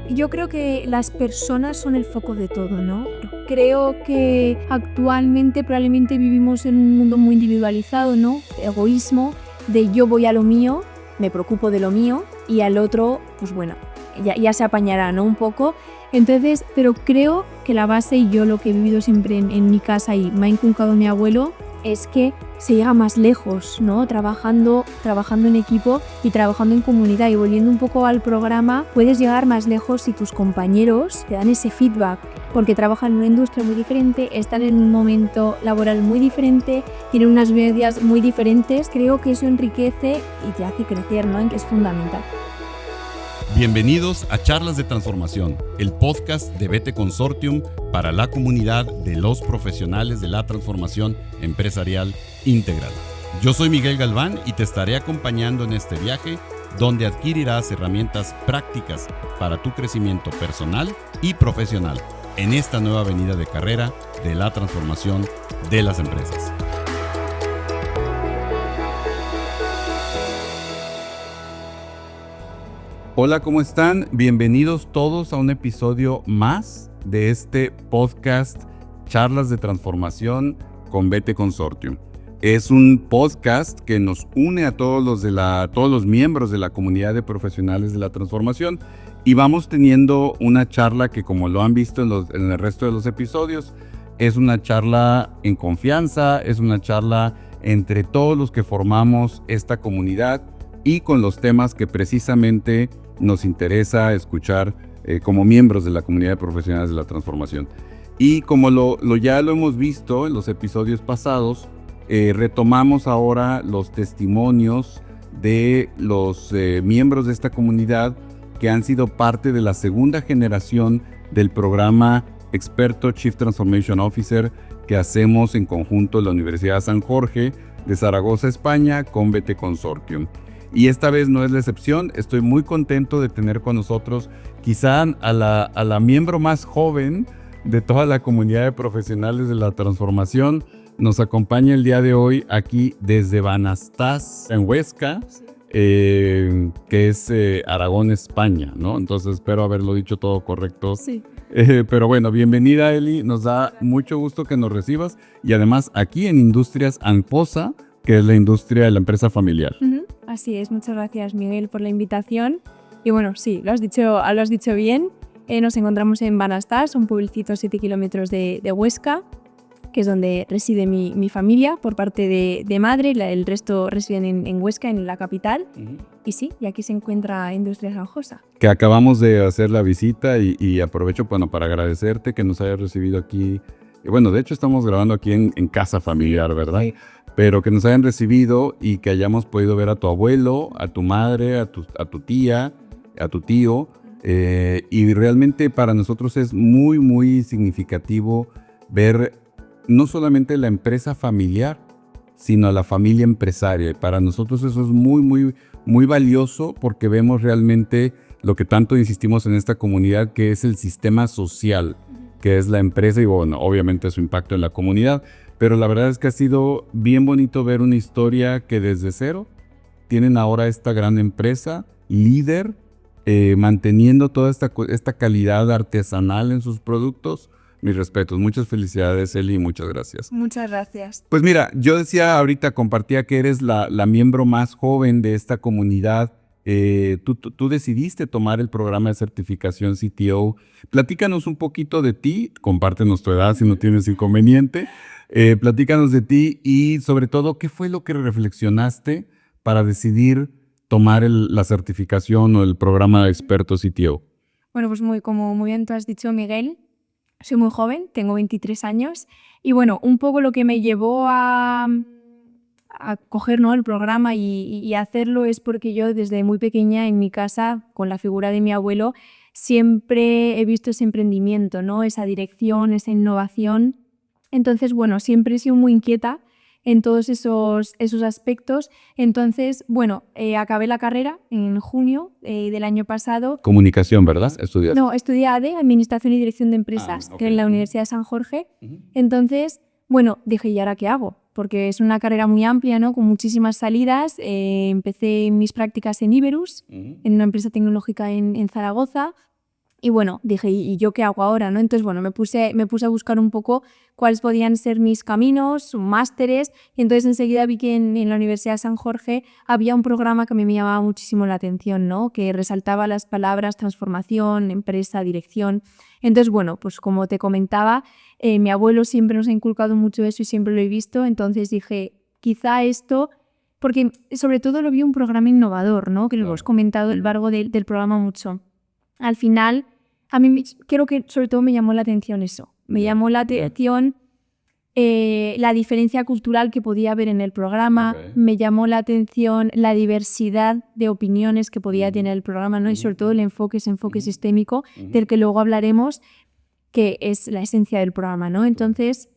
Yo creo que las personas son el foco de todo, ¿no? Creo que actualmente probablemente vivimos en un mundo muy individualizado, ¿no? Egoísmo, de yo voy a lo mío, me preocupo de lo mío y al otro, pues bueno, ya se apañará, ¿no? Un poco. Entonces, pero creo que la base, y yo lo que he vivido siempre en mi casa y me ha inculcado mi abuelo, es que se llega más lejos, ¿no? Trabajando en equipo y trabajando en comunidad. Y volviendo un poco al programa, puedes llegar más lejos si tus compañeros te dan ese feedback, porque trabajan en una industria muy diferente, están en un momento laboral muy diferente, tienen unas vidas muy diferentes. Creo que eso enriquece y te hace crecer, ¿no? Que es fundamental. Bienvenidos a Charlas de Transformación, el podcast de BT Consortium para la comunidad de los profesionales de la transformación empresarial integral. Yo soy Miguel Galván y te estaré acompañando en este viaje donde adquirirás herramientas prácticas para tu crecimiento personal y profesional en esta nueva avenida de carrera de la transformación de las empresas. Hola, ¿cómo están? Bienvenidos todos a un episodio más de este podcast Charlas de Transformación con BT Consortium. Es un podcast que nos une a todos los miembros de la comunidad de profesionales de la transformación y vamos teniendo una charla que, como lo han visto en el resto de los episodios, es una charla en confianza, es una charla entre todos los que formamos esta comunidad y con los temas que precisamente nos interesa escuchar como miembros de la comunidad de profesionales de la transformación. Y como ya lo hemos visto en los episodios pasados, retomamos ahora los testimonios de los miembros de esta comunidad que han sido parte de la segunda generación del programa Experto Chief Transformation Officer que hacemos en conjunto en la Universidad San Jorge de Zaragoza, España, con BT Consortium. Y esta vez no es la excepción. Estoy muy contento de tener con nosotros quizá a la miembro más joven de toda la comunidad de profesionales de la transformación. Nos acompaña el día de hoy aquí desde Banastás, en Huesca, que es Aragón, España, ¿no? Entonces espero haberlo dicho todo correcto. Sí. Pero bueno, bienvenida, Eli. Nos da mucho gusto que nos recibas. Y además aquí en Industrias Anposa, que es la industria de la empresa familiar. Así es, muchas gracias, Miguel, por la invitación. Y bueno, sí, lo has dicho bien. Nos encontramos en Banastás, un pueblecito a 7 kilómetros de Huesca, que es donde reside mi familia por parte de madre. El resto residen en Huesca, en la capital. Y sí, y aquí se encuentra Industrias Anjosa. Que acabamos de hacer la visita y aprovecho para agradecerte que nos hayas recibido aquí. Bueno, de hecho estamos grabando aquí en casa familiar, ¿verdad? Sí. Pero que nos hayan recibido y que hayamos podido ver a tu abuelo, a tu madre, a tu tía, a tu tío. Y realmente para nosotros es muy, muy significativo ver no solamente la empresa familiar, sino a la familia empresaria. Y para nosotros eso es muy, muy, muy valioso porque vemos realmente lo que tanto insistimos en esta comunidad, que es el sistema social, que es la empresa y, bueno, obviamente su impacto en la comunidad. Pero la verdad es que ha sido bien bonito ver una historia que desde cero tienen ahora esta gran empresa, líder, manteniendo toda esta calidad artesanal en sus productos. Mis respetos, muchas felicidades, Eli, muchas gracias. Muchas gracias. Pues mira, yo decía ahorita, compartía que eres la miembro más joven de esta comunidad. Tú decidiste tomar el programa de certificación CTO. Platícanos un poquito de ti, compártenos tu edad si no tienes inconveniente. Platícanos de ti y sobre todo, ¿qué fue lo que reflexionaste para decidir tomar la certificación o el programa de experto CTO? Bueno, pues como muy bien tú has dicho, Miguel, soy muy joven, tengo 23 años y bueno, un poco lo que me llevó a coger, ¿no?, el programa y hacerlo es porque yo desde muy pequeña en mi casa, con la figura de mi abuelo, siempre he visto ese emprendimiento, ¿no?, esa dirección, esa innovación. Entonces, bueno, siempre he sido muy inquieta en todos esos aspectos. Entonces, bueno, acabé la carrera en junio del año pasado. Comunicación, ¿verdad? ¿Estudiaste? No, estudié ADE, Administración y Dirección de Empresas, okay, que en la Universidad de San Jorge. Entonces, bueno, dije, ¿y ahora qué hago? Porque es una carrera muy amplia, ¿no?, con muchísimas salidas. Empecé mis prácticas en Iberus, en una empresa tecnológica en Zaragoza. Y bueno, dije, ¿y yo qué hago ahora, no? Entonces, bueno, me puse a buscar un poco cuáles podían ser mis caminos, másteres, y entonces enseguida vi que en la Universidad de San Jorge había un programa que a mí me llamaba muchísimo la atención, ¿no? Que resaltaba las palabras transformación, empresa, dirección. Entonces, bueno, pues como te comentaba, mi abuelo siempre nos ha inculcado mucho eso y siempre lo he visto, entonces dije, quizá esto, porque sobre todo lo vi un programa innovador, ¿no? Que lo hemos comentado a lo largo del programa mucho. Al final, a mí creo que sobre todo me llamó la atención eso. Me llamó la atención la diferencia cultural que podía haber en el programa, me llamó la atención la diversidad de opiniones que podía tener el programa, ¿no? Y sobre todo el enfoque, ese enfoque sistémico del que luego hablaremos, que es la esencia del programa, ¿no? Entonces,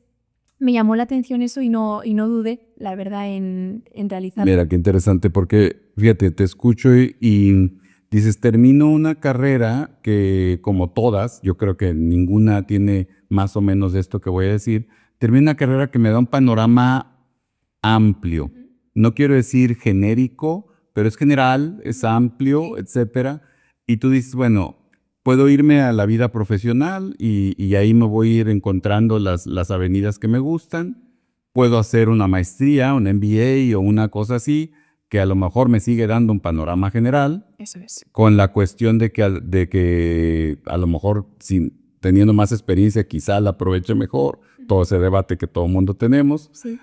me llamó la atención eso y no dudé, la verdad, en realizarlo. Mira, qué interesante, porque fíjate, te escucho y dices, termino una carrera que, como todas, yo creo que ninguna tiene más o menos de esto que voy a decir, termino una carrera que me da un panorama amplio. No quiero decir genérico, pero es general, es amplio, etcétera. Y tú dices, bueno, puedo irme a la vida profesional y ahí me voy a ir encontrando las avenidas que me gustan. Puedo hacer una maestría, un MBA o una cosa así, que a lo mejor me sigue dando un panorama general. Eso es. Con la cuestión de que a lo mejor teniendo más experiencia quizá la aproveche mejor. Todo ese debate que todo el mundo tenemos. Sí.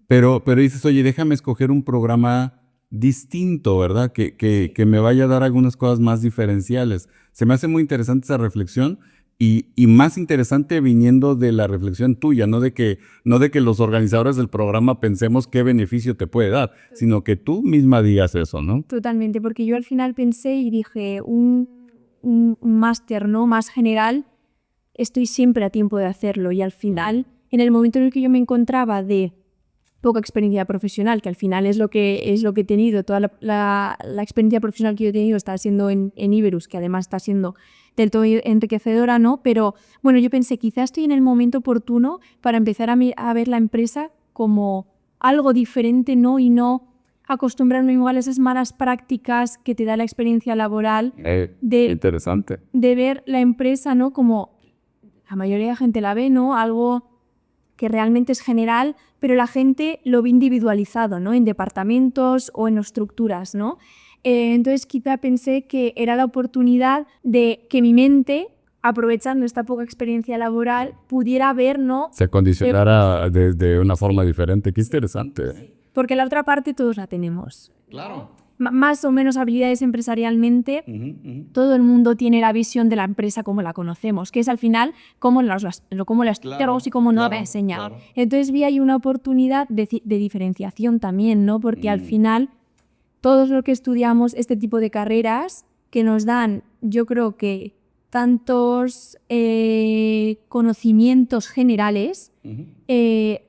Pero dices, oye, déjame escoger un programa distinto, ¿verdad? Que me vaya a dar algunas cosas más diferenciales. Se me hace muy interesante esa reflexión y más interesante viniendo de la reflexión tuya, no de que los organizadores del programa pensemos qué beneficio te puede dar, sino que tú misma digas eso, ¿no? Totalmente, porque yo al final pensé y dije, un máster, ¿no? Más general, estoy siempre a tiempo de hacerlo y al final, en el momento en el que yo me encontraba de poca experiencia profesional, que al final es lo que he tenido, toda la experiencia profesional que yo he tenido está siendo en Iberus, que además está siendo del todo enriquecedora, ¿no? Pero bueno, yo pensé, quizás estoy en el momento oportuno para empezar a ver la empresa como algo diferente, ¿no? Y no acostumbrarme igual a esas malas prácticas que te da la experiencia laboral. Interesante. De ver la empresa, ¿no? Como la mayoría de la gente la ve, ¿no? Algo que realmente es general, pero la gente lo ve individualizado, ¿no? En departamentos o en estructuras, ¿no? Entonces quizá pensé que era la oportunidad de que mi mente, aprovechando esta poca experiencia laboral, pudiera ver, ¿no? Se condicionara de una forma diferente. Qué interesante. Porque la otra parte todos la tenemos. Claro. Más o menos habilidades empresarialmente, todo el mundo tiene la visión de la empresa como la conocemos, que es al final cómo la estudiamos y cómo nos la enseñado. Claro. Entonces vi ahí una oportunidad de diferenciación también, ¿no? Porque al final todos los que estudiamos este tipo de carreras que nos dan, yo creo que tantos conocimientos generales,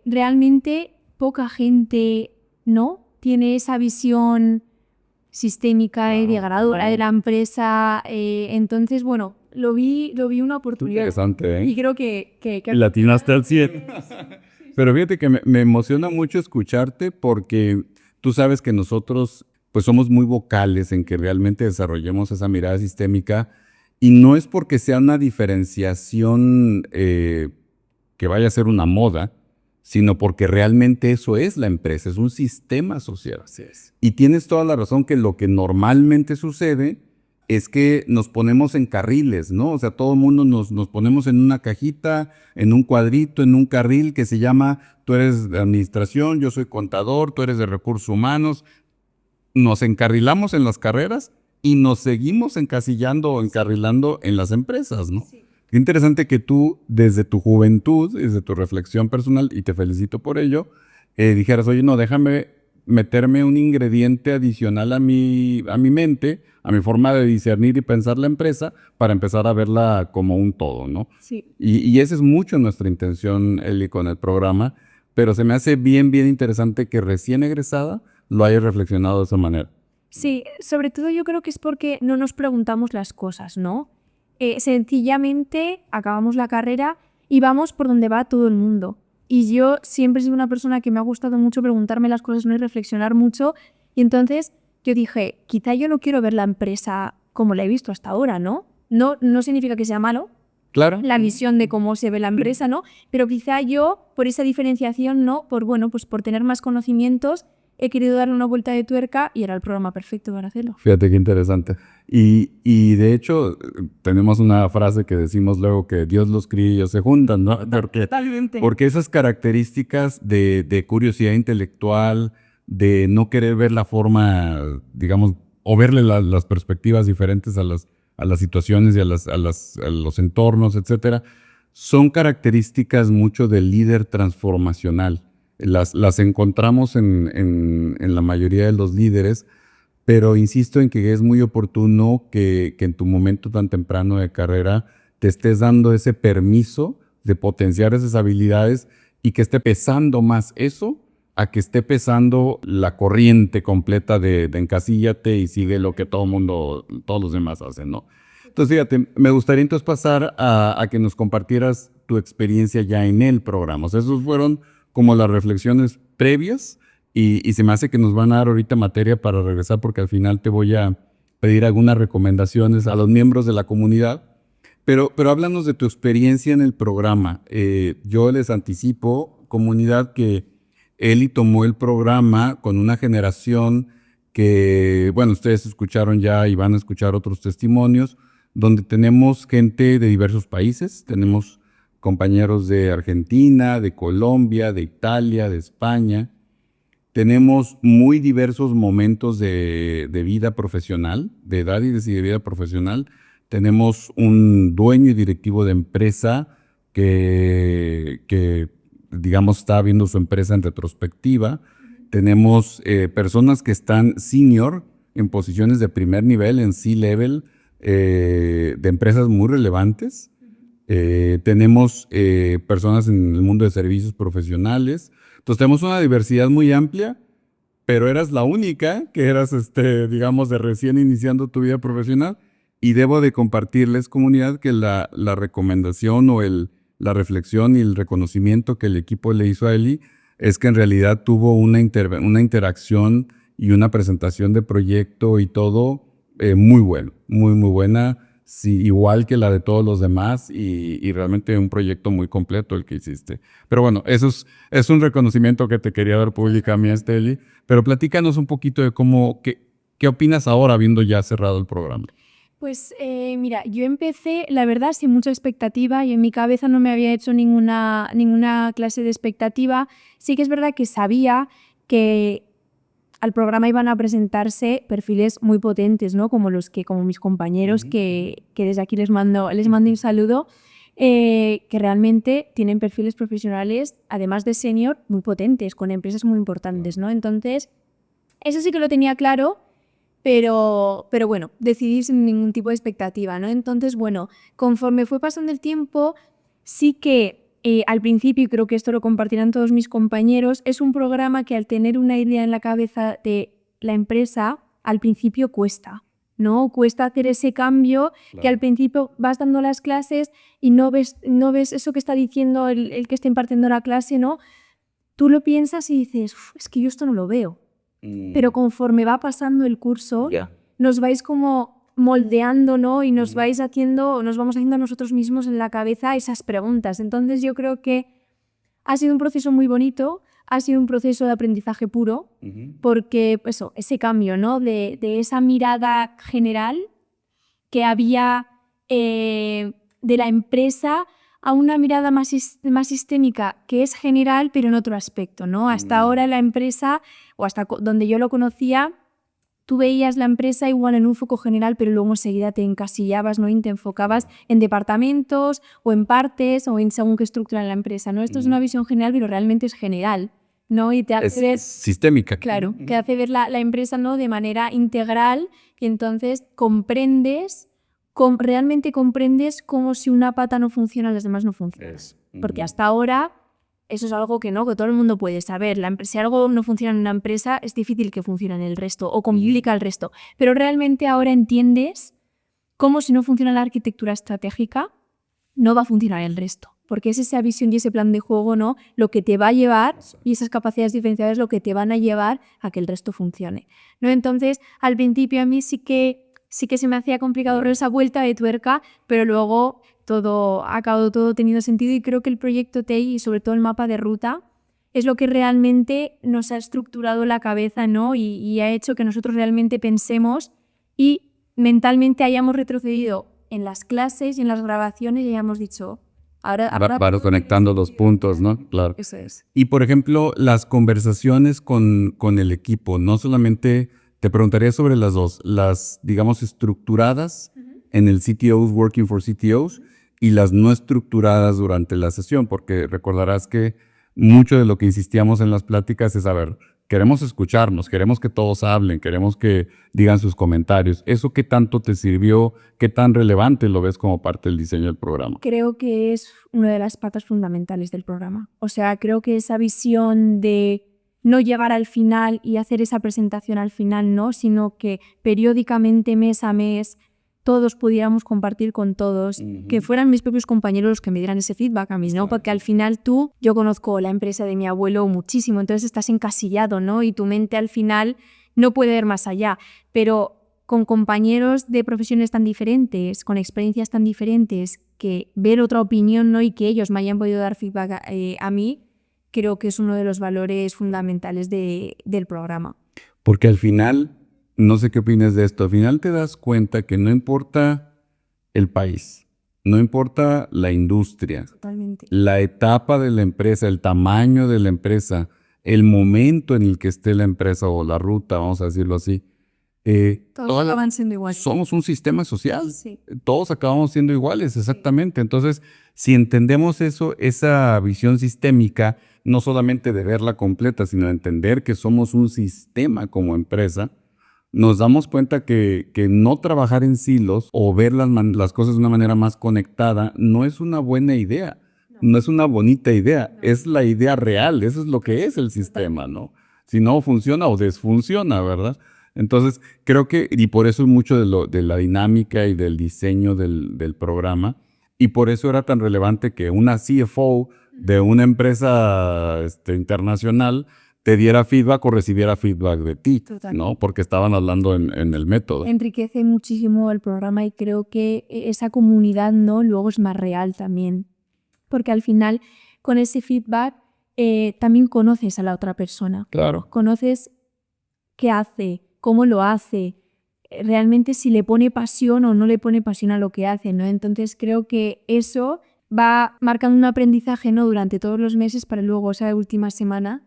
realmente poca gente, ¿no? Tiene esa visión sistémica y degradadora de la empresa. Entonces, bueno, lo vi una oportunidad. Interesante, ¿eh? Y creo que latinaste al 100. Pero fíjate que me emociona mucho escucharte porque tú sabes que nosotros pues somos muy vocales en que realmente desarrollemos esa mirada sistémica y no es porque sea una diferenciación que vaya a ser una moda, sino porque realmente eso es la empresa, es un sistema social. Así es. Y tienes toda la razón que lo que normalmente sucede es que nos ponemos en carriles, ¿no? O sea, todo el mundo nos ponemos en una cajita, en un cuadrito, en un carril que se llama, tú eres de administración, yo soy contador, tú eres de recursos humanos. Nos encarrilamos en las carreras y nos seguimos encasillando o encarrilando en las empresas, ¿no? Sí. Qué interesante que tú, desde tu juventud, desde tu reflexión personal, y te felicito por ello, dijeras, oye, no, déjame meterme un ingrediente adicional a mi mente, a mi forma de discernir y pensar la empresa, para empezar a verla como un todo, ¿no? Sí. Y esa es mucho nuestra intención, Eli, con el programa, pero se me hace bien interesante que recién egresada lo hayas reflexionado de esa manera. Sí, sobre todo yo creo que es porque no nos preguntamos las cosas, ¿no? Sencillamente acabamos la carrera y vamos por donde va todo el mundo. Y yo siempre he sido una persona que me ha gustado mucho preguntarme las cosas, ¿no? Y reflexionar mucho. Y entonces yo dije, quizá yo no quiero ver la empresa como la he visto hasta ahora, ¿no? No significa que sea malo, Claro. la visión de cómo se ve la empresa, ¿no? Pero quizá yo, por esa diferenciación, ¿no? Por tener más conocimientos, he querido darle una vuelta de tuerca y era el programa perfecto para hacerlo. Fíjate qué interesante. Y de hecho, tenemos una frase que decimos luego que Dios los cría y ellos se juntan, ¿no? Totalmente. Porque esas características de curiosidad intelectual, de no querer ver la forma, digamos, o verle las perspectivas diferentes a las situaciones y a los entornos, etcétera, son características mucho del líder transformacional. Las encontramos en la mayoría de los líderes, pero insisto en que es muy oportuno que en tu momento tan temprano de carrera te estés dando ese permiso de potenciar esas habilidades y que esté pesando más eso a que esté pesando la corriente completa de encasíllate y sigue lo que todos los demás hacen, ¿no? Entonces, fíjate, me gustaría entonces pasar a que nos compartieras tu experiencia ya en el programa. O sea, esos fueron como las reflexiones previas y se me hace que nos van a dar ahorita materia para regresar porque al final te voy a pedir algunas recomendaciones a los miembros de la comunidad. Pero háblanos de tu experiencia en el programa. Yo les anticipo, comunidad, que Eli tomó el programa con una generación que, bueno, ustedes escucharon ya y van a escuchar otros testimonios, donde tenemos gente de diversos países. Tenemos compañeros de Argentina, de Colombia, de Italia, de España. Tenemos muy diversos momentos de vida profesional, de edad y de vida profesional. Tenemos un dueño y directivo de empresa que digamos, está viendo su empresa en retrospectiva. Tenemos personas que están senior en posiciones de primer nivel, en C-level, de empresas muy relevantes. Tenemos personas en el mundo de servicios profesionales. Entonces tenemos una diversidad muy amplia, pero eras la única que eras, digamos, de recién iniciando tu vida profesional. Y debo de compartirles, comunidad, que la recomendación o la reflexión y el reconocimiento que el equipo le hizo a Eli es que en realidad tuvo una interacción y una presentación de proyecto y todo muy bueno, muy buena, sí, igual que la de todos los demás y realmente un proyecto muy completo el que hiciste. Pero bueno, eso es un reconocimiento que te quería dar públicamente, Eli, pero platícanos un poquito de qué opinas ahora habiendo ya cerrado el programa. Pues mira, yo empecé, la verdad, sin mucha expectativa y en mi cabeza no me había hecho ninguna clase de expectativa. Sí que es verdad que sabía que al programa iban a presentarse perfiles muy potentes, ¿no? Como mis compañeros, que desde aquí les mando un saludo, que realmente tienen perfiles profesionales, además de senior, muy potentes, con empresas muy importantes, ¿no? Entonces, eso sí que lo tenía claro. Pero bueno, decidí sin ningún tipo de expectativa, ¿no? Entonces, bueno, conforme fue pasando el tiempo, sí que al principio, y creo que esto lo compartirán todos mis compañeros, es un programa que al tener una idea en la cabeza de la empresa, al principio cuesta, ¿no? Cuesta hacer ese cambio, claro, que al principio vas dando las clases y no ves eso que está diciendo el que está impartiendo la clase, ¿no? Tú lo piensas y dices, es que yo esto no lo veo. Pero conforme va pasando el curso, nos vais como moldeando, ¿no? Y nos vamos haciendo a nosotros mismos en la cabeza esas preguntas. Entonces yo creo que ha sido un proceso muy bonito, ha sido un proceso de aprendizaje puro, porque eso, ese cambio, ¿no? De esa mirada general que había de la empresa a una mirada más sistémica, que es general, pero en otro aspecto, ¿no? Hasta ahora la empresa, o hasta donde yo lo conocía, tú veías la empresa igual en un foco general, pero luego enseguida te encasillabas, ¿no? Y te enfocabas en departamentos o en partes o en según qué estructura en la empresa, ¿no? Esto es una visión general, pero realmente es general, ¿no? Y te hace ver, sistémica. Claro, te hace ver la empresa, ¿no? De manera integral y entonces realmente comprendes cómo si una pata no funciona, las demás no funcionan. Porque hasta ahora eso es algo que todo el mundo puede saber. Si algo no funciona en una empresa, es difícil que funcione en el resto o complica el resto. Pero realmente ahora entiendes cómo si no funciona la arquitectura estratégica, no va a funcionar el resto. Porque es esa visión y ese plan de juego, ¿no? Lo que te va a llevar, y esas capacidades diferenciadas, lo que te van a llevar a que el resto funcione, ¿no? Entonces, al principio a mí sí que sí que se me hacía complicado dar esa vuelta de tuerca, pero luego ha acabado todo teniendo sentido y creo que el proyecto TEI y sobre todo el mapa de ruta es lo que realmente nos ha estructurado la cabeza, ¿no? Y ha hecho que nosotros realmente pensemos y mentalmente hayamos retrocedido en las clases y en las grabaciones y hayamos dicho... Ahora Vas conectando los puntos, ¿no? Claro. Eso es. Y, por ejemplo, las conversaciones con el equipo, no solamente, te preguntaría sobre las dos, las, digamos, estructuradas en el CTOs, Working for CTOs, y las no estructuradas durante la sesión, porque recordarás que mucho de lo que insistíamos en las pláticas es, a ver, queremos escucharnos, queremos que todos hablen, queremos que digan sus comentarios. ¿Eso qué tanto te sirvió? ¿Qué tan relevante lo ves como parte del diseño del programa? Creo que es una de las patas fundamentales del programa. O sea, creo que esa visión de no llegar al final y hacer esa presentación al final, no, sino que periódicamente, mes a mes, todos pudiéramos compartir con todos, que fueran mis propios compañeros los que me dieran ese feedback a mí, ¿no? Porque al final yo conozco la empresa de mi abuelo muchísimo, entonces estás encasillado, ¿no? Y tu mente al final no puede ver más allá, pero con compañeros de profesiones tan diferentes, con experiencias tan diferentes, que ver otra opinión, ¿no? Y que ellos me hayan podido dar feedback a mí, creo que es uno de los valores fundamentales del programa. Porque al final, no sé qué opinas de esto, al final te das cuenta que no importa el país, no importa la industria, totalmente, la etapa de la empresa, el tamaño de la empresa, el momento en el que esté la empresa o la ruta, vamos a decirlo así. Todos acaban siendo iguales. Somos un sistema social. Sí. Todos acabamos siendo iguales, exactamente. Entonces, si entendemos eso, esa visión sistémica, no solamente de verla completa, sino de entender que somos un sistema como empresa, nos damos cuenta que no trabajar en silos o ver las cosas de una manera más conectada no es una buena idea, no es una bonita idea, es la idea real, eso es lo que es el sistema, ¿no? Si no funciona o desfunciona, ¿verdad? Entonces, creo que, y por eso mucho de la dinámica y del diseño del programa, y por eso era tan relevante que una CFO de una empresa internacional te diera feedback o recibiera feedback de ti, ¿no? Porque estaban hablando en el método. Enriquece muchísimo el programa y creo que esa comunidad, ¿no? Luego es más real también, porque al final con ese feedback también conoces a la otra persona. Claro. Conoces qué hace, cómo lo hace, realmente si le pone pasión o no le pone pasión a lo que hace, ¿no? Entonces creo que eso va marcando un aprendizaje, ¿no? Durante todos los meses para luego esa última semana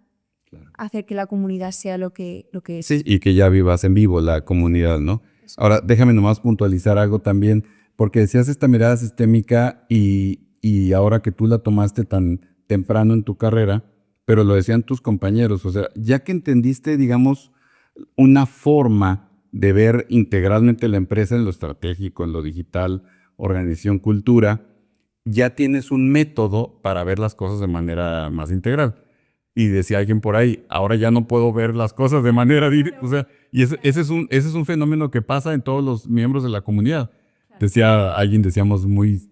hacer que la comunidad sea lo que es. Sí, y que ya vivas en vivo la comunidad, ¿no? Ahora, déjame nomás puntualizar algo también, porque decías esta mirada sistémica y ahora que tú la tomaste tan temprano en tu carrera, pero lo decían tus compañeros, o sea, ya que entendiste, digamos, una forma de ver integralmente la empresa en lo estratégico, en lo digital, organización, cultura, ya tienes un método para ver las cosas de manera más integral. Y decía alguien por ahí, ahora ya no puedo ver las cosas de manera directa. O sea, y ese es un fenómeno que pasa en todos los miembros de la comunidad. Decíamos muy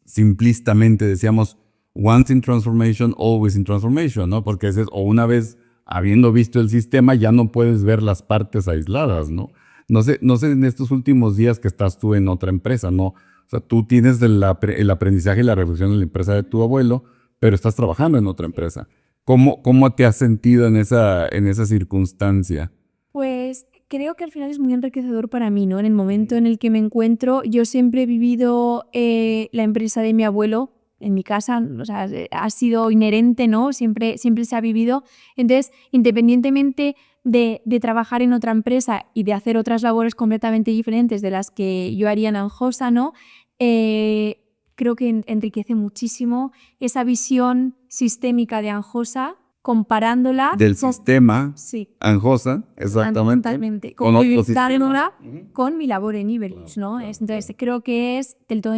simplistamente, decíamos, once in transformation, always in transformation, ¿no? Porque o una vez habiendo visto el sistema, ya no puedes ver las partes aisladas, ¿no? No sé en estos últimos días que estás tú en otra empresa, ¿no? O sea, tú tienes el aprendizaje y la reflexión de la empresa de tu abuelo, pero estás trabajando en otra empresa. ¿Cómo te has sentido en esa circunstancia? Pues creo que al final es muy enriquecedor para mí, ¿no? En el momento en el que me encuentro, yo siempre he vivido la empresa de mi abuelo en mi casa, o sea, ha sido inherente, ¿no? Siempre se ha vivido. Entonces, independientemente de trabajar en otra empresa y de hacer otras labores completamente diferentes de las que yo haría en Anjosa, ¿no? Creo que enriquece muchísimo esa visión sistémica de Anjosa, comparándola del sistema sí, Anjosa, exactamente, totalmente, comparándola con mi labor en Iberlux, ¿no? Entonces creo que es del todo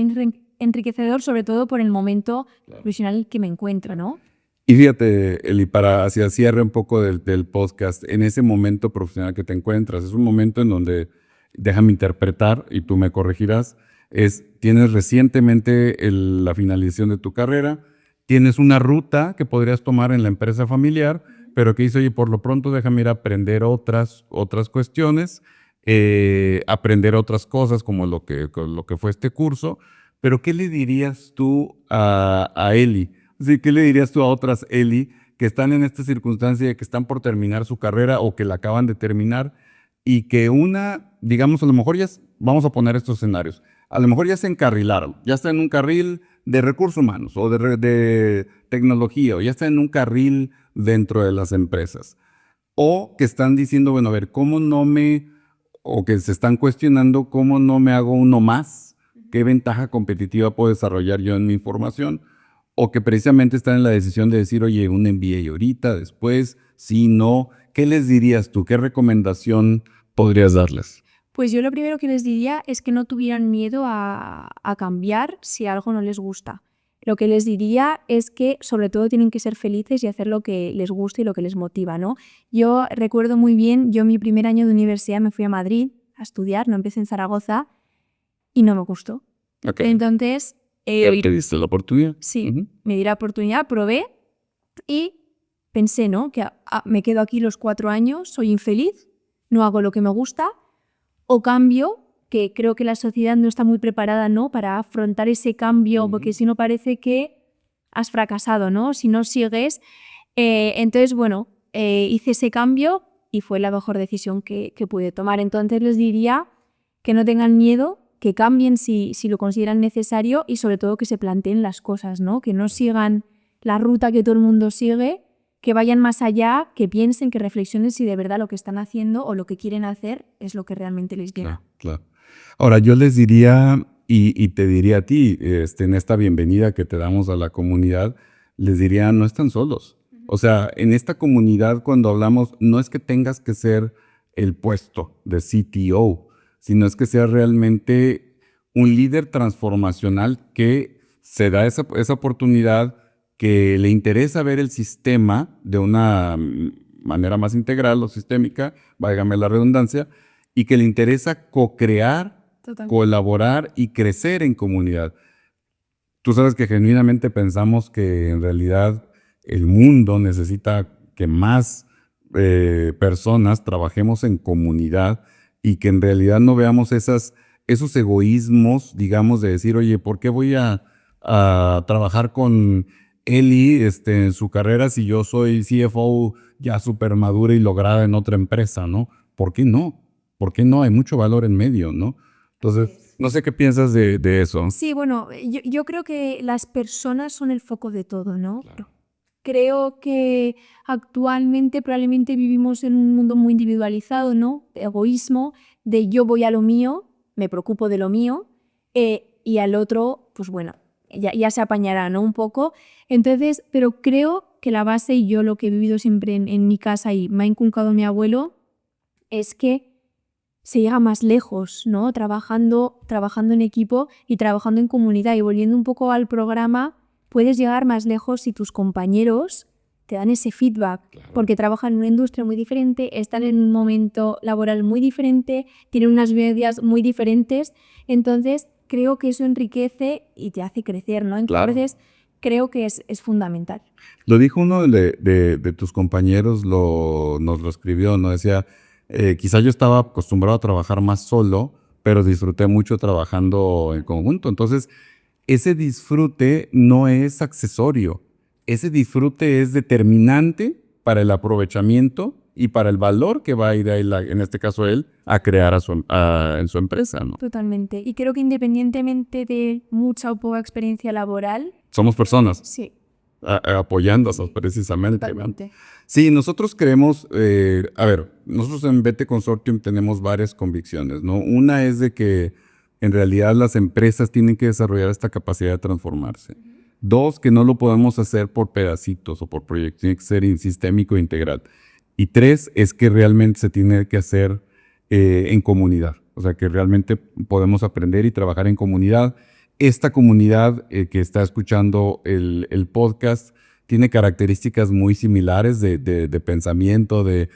enriquecedor, sobre todo por el momento profesional en el que me encuentro, ¿no? Y fíjate, Eli, para hacia cierre un poco del podcast, en ese momento profesional que te encuentras, es un momento en donde, déjame interpretar y tú me corregirás, tienes recientemente la finalización de tu carrera, tienes una ruta que podrías tomar en la empresa familiar, pero que dices, oye, por lo pronto déjame ir a aprender otras cuestiones, aprender otras cosas como lo que fue este curso. Pero ¿qué le dirías tú a Eli? Sí, ¿qué le dirías tú a otras Eli que están en esta circunstancia de que están por terminar su carrera o que la acaban de terminar y que digamos, a lo mejor vamos a poner estos escenarios, a lo mejor ya se encarrilaron, ya está en un carril de recursos humanos o de tecnología o ya está en un carril dentro de las empresas o que están diciendo, bueno, a ver, o que se están cuestionando cómo no me hago uno más, qué ventaja competitiva puedo desarrollar yo en mi formación, o que precisamente están en la decisión de decir, oye, un MBA ahorita, después, sí, no. ¿Qué les dirías tú? ¿Qué recomendación podrías darles? Pues yo lo primero que les diría es que no tuvieran miedo a cambiar si algo no les gusta. Lo que les diría es que sobre todo tienen que ser felices y hacer lo que les gusta y lo que les motiva, ¿no? Yo recuerdo muy bien, yo mi primer año de universidad me fui a Madrid a estudiar, no empecé en Zaragoza y no me gustó. Okay. Entonces... ¿Te diste la oportunidad? Sí, me di la oportunidad, probé y pensé, ¿no? Que me quedo aquí los 4 años, soy infeliz, no hago lo que me gusta, o cambio, que creo que la sociedad no está muy preparada, ¿no? Para afrontar ese cambio, porque si no parece que has fracasado, ¿no? Si no sigues. Entonces, bueno, hice ese cambio y fue la mejor decisión que pude tomar. Entonces les diría que no tengan miedo, que cambien si lo consideran necesario y sobre todo que se planteen las cosas, ¿no? Que no sigan la ruta que todo el mundo sigue, que vayan más allá, que piensen, que reflexionen si de verdad lo que están haciendo o lo que quieren hacer es lo que realmente les llena. Claro. Ahora, yo les diría, y te diría a ti, en esta bienvenida que te damos a la comunidad, les diría, no están solos. O sea, en esta comunidad cuando hablamos, no es que tengas que ser el puesto de CTO, sino es que seas realmente un líder transformacional que se da esa oportunidad, que le interesa ver el sistema de una manera más integral o sistémica, válgame la redundancia, y que le interesa co-crear, colaborar y crecer en comunidad. Tú sabes que genuinamente pensamos que en realidad el mundo necesita que más personas trabajemos en comunidad y que en realidad no veamos esos egoísmos, digamos, de decir, oye, ¿por qué voy a trabajar con Eli en su carrera si yo soy CFO ya súper madura y lograda en otra empresa, ¿no? ¿Por qué no? ¿Por qué no? Hay mucho valor en medio, ¿no? Entonces, no sé qué piensas de eso. Sí, bueno, yo creo que las personas son el foco de todo, ¿no? Claro. Creo que actualmente probablemente vivimos en un mundo muy individualizado, ¿no? De egoísmo, de yo voy a lo mío, me preocupo de lo mío, y al otro, pues bueno, ya se apañará, ¿no? Un poco. Entonces, pero creo que la base, y yo lo que he vivido siempre en mi casa y me ha inculcado mi abuelo, es que se llega más lejos, ¿no? Trabajando en equipo y trabajando en comunidad. Y volviendo un poco al programa, puedes llegar más lejos si tus compañeros te dan ese feedback, porque trabajan en una industria muy diferente, están en un momento laboral muy diferente, tienen unas vidas muy diferentes. Entonces, creo que eso enriquece y te hace crecer, ¿no? Entonces, creo que es fundamental. Lo dijo uno de tus compañeros, nos lo escribió, ¿no? Decía, quizá yo estaba acostumbrado a trabajar más solo, pero disfruté mucho trabajando en conjunto. Entonces, ese disfrute no es accesorio. Ese disfrute es determinante para el aprovechamiento y para el valor que va a ir, en este caso él, a crear en su empresa, ¿no? Totalmente. Y creo que independientemente de mucha o poca experiencia laboral... Somos personas. Sí. Apoyándonos precisamente. Totalmente. ¿No? Sí, nosotros creemos, nosotros en Vete Consortium tenemos varias convicciones, ¿no? Una es de que en realidad las empresas tienen que desarrollar esta capacidad de transformarse. Dos, que no lo podemos hacer por pedacitos o por proyectos, tiene que ser sistémico e integral. Y tres, es que realmente se tiene que hacer en comunidad, o sea, que realmente podemos aprender y trabajar en comunidad. Esta comunidad que está escuchando el podcast tiene características muy similares de pensamiento, de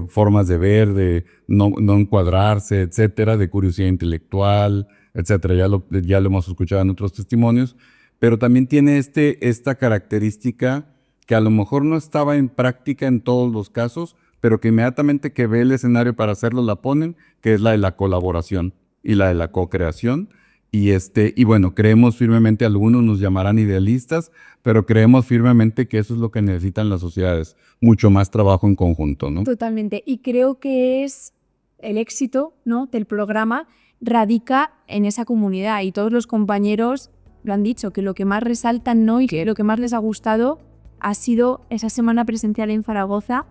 formas de ver, de no encuadrarse, etcétera, de curiosidad intelectual, etcétera. Ya lo hemos escuchado en otros testimonios, pero también tiene esta característica que a lo mejor no estaba en práctica en todos los casos, pero que inmediatamente que ve el escenario para hacerlo la ponen, que es la de la colaboración y la de la co-creación. Y bueno, creemos firmemente, algunos nos llamarán idealistas, pero creemos firmemente que eso es lo que necesitan las sociedades, mucho más trabajo en conjunto, ¿no? Totalmente. Y creo que es el éxito, ¿no?, del programa radica en esa comunidad, y todos los compañeros lo han dicho, que lo que más resaltan, ¿no?, y que lo que más les ha gustado ha sido esa semana presencial en Zaragoza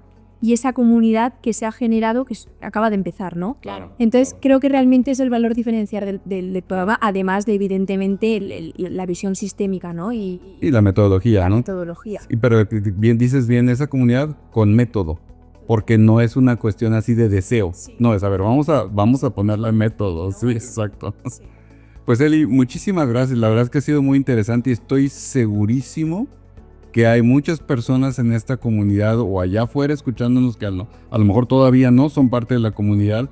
y esa comunidad que se ha generado, que acaba de empezar, ¿no? Claro. Entonces, creo que realmente es el valor diferencial del programa, además de, evidentemente, la visión sistémica, ¿no? Y la metodología, la ¿no? metodología. Pero dices bien, esa comunidad con método, porque no es una cuestión así de deseo. Sí. No, es, a ver, vamos a ponerle método. Sí, exacto. Sí. Pues Eli, muchísimas gracias. La verdad es que ha sido muy interesante y estoy segurísimo que hay muchas personas en esta comunidad o allá afuera escuchándonos que a lo mejor todavía no son parte de la comunidad,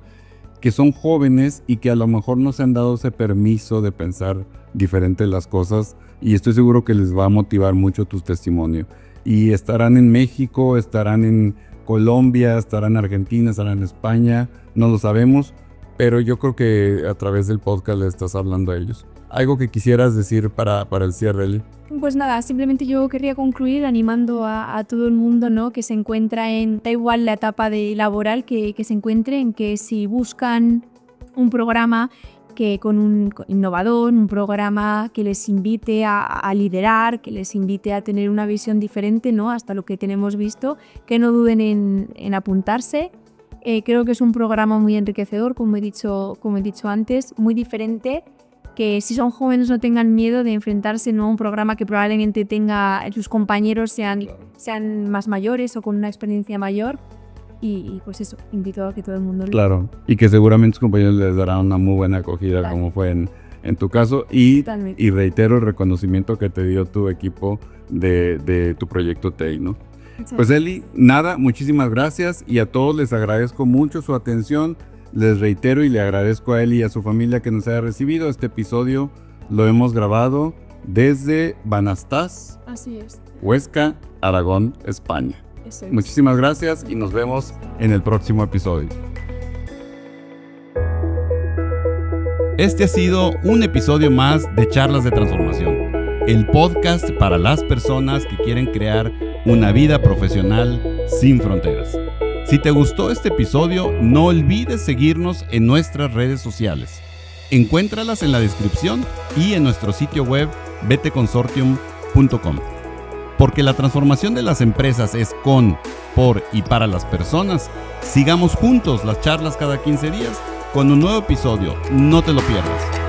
que son jóvenes y que a lo mejor no se han dado ese permiso de pensar diferente las cosas, y estoy seguro que les va a motivar mucho tu testimonio. Y estarán en México, estarán en Colombia, estarán en Argentina, estarán en España, no lo sabemos, pero yo creo que a través del podcast le estás hablando a ellos. ¿Algo que quisieras decir para el cierre, Eli? Pues nada, simplemente yo querría concluir animando a todo el mundo, ¿no?, que se encuentra da igual la etapa laboral que se encuentre, en que si buscan un programa innovador, un programa que les invite a liderar, que les invite a tener una visión diferente, ¿no?, hasta lo que tenemos visto, que no duden en apuntarse. Creo que es un programa muy enriquecedor, como he dicho antes, muy diferente, que si son jóvenes no tengan miedo de enfrentarse, ¿no?, a un programa que probablemente sus compañeros sean más mayores o con una experiencia mayor. Y pues eso, invito a que todo el mundo lo... Claro, y que seguramente sus compañeros les darán una muy buena acogida, claro, como fue en tu caso. Y reitero el reconocimiento que te dio tu equipo de tu proyecto TEI, ¿no? Sí. Pues Eli, nada, muchísimas gracias, y a todos les agradezco mucho su atención. Les reitero y le agradezco a él y a su familia que nos haya recibido. Este episodio lo hemos grabado desde Banastás, así es, Huesca, Aragón, España. Eso es. Muchísimas gracias y nos vemos en el próximo episodio. Este ha sido un episodio más de Charlas de Transformación, el podcast para las personas que quieren crear una vida profesional sin fronteras. Si te gustó este episodio, no olvides seguirnos en nuestras redes sociales. Encuéntralas en la descripción y en nuestro sitio web beteconsortium.com. Porque la transformación de las empresas es con, por y para las personas, sigamos juntos las charlas cada 15 días con un nuevo episodio. No te lo pierdas.